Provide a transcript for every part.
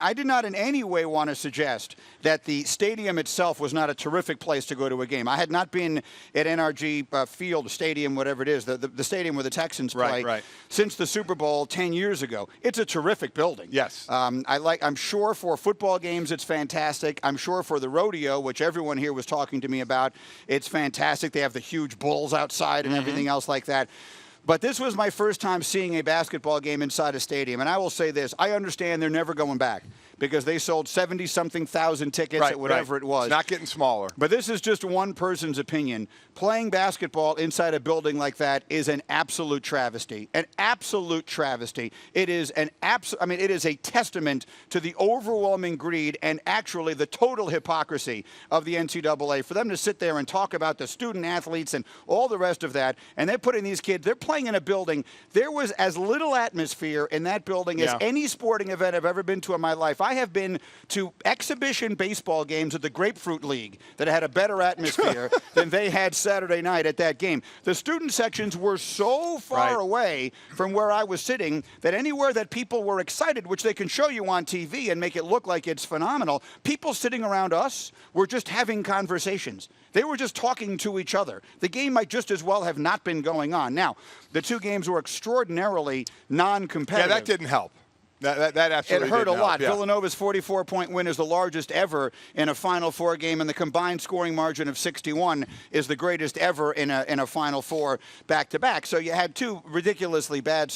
I did not in any way want to suggest that the stadium itself was not a terrific place to go to a game. I had not been at NRG Field, stadium, whatever it is, the stadium where the Texans play, since the Super Bowl 10 years ago. It's a terrific building. Yes. I'm sure for football games it's fantastic. I'm sure for the rodeo, which everyone here was talking to me about, it's fantastic. They have the huge bulls outside and everything else like that. But this was my first time seeing a basketball game inside a stadium. And I will say this, I understand they're never going back because they sold 70-something thousand tickets at whatever it was. It's not getting smaller. But this is just one person's opinion. Playing basketball inside a building like that is an absolute travesty. An absolute travesty. It is it is a testament to the overwhelming greed and actually the total hypocrisy of the NCAA for them to sit there and talk about the student athletes and all the rest of that. And they're putting these kids, they're playing in a building. There was as little atmosphere in that building as any sporting event I've ever been to in my life. I have been to exhibition baseball games at the Grapefruit League that had a better atmosphere than they had Saturday night at that game. The student sections were so far away from where I was sitting that anywhere that people were excited, which they can show you on TV and make it look like it's phenomenal, people sitting around us were just having conversations. They were just talking to each other. The game might just as well have not been going on. Now, the two games were extraordinarily non-competitive. Yeah, that didn't help. That absolutely It hurt a lot. Yeah. Villanova's 44-point win is the largest ever in a Final Four game, and the combined scoring margin of 61 is the greatest ever in a Final Four back-to-back. So you had two ridiculously bad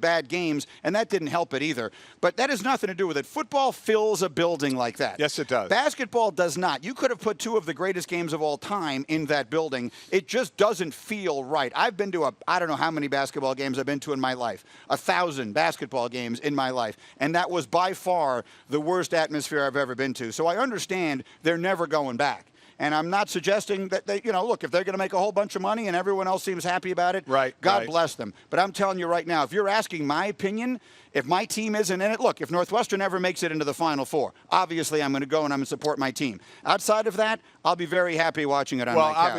bad games, and that didn't help it either. But that has nothing to do with it. Football fills a building like that. Yes, it does. Basketball does not. You could have put two of the greatest games of all time in that building. It just doesn't feel right. I've been to I don't know how many basketball games I've been to in my life. 1,000 basketball games in my life, and that was by far the worst atmosphere I've ever been to. So I understand they're never going back. And I'm not suggesting that they, look, if they're going to make a whole bunch of money and everyone else seems happy about it, God bless them. But I'm telling you right now, if you're asking my opinion, if my team isn't in it, look, if Northwestern ever makes it into the Final Four, obviously I'm going to go and I'm going to support my team. Outside of that, I'll be very happy watching it on my couch.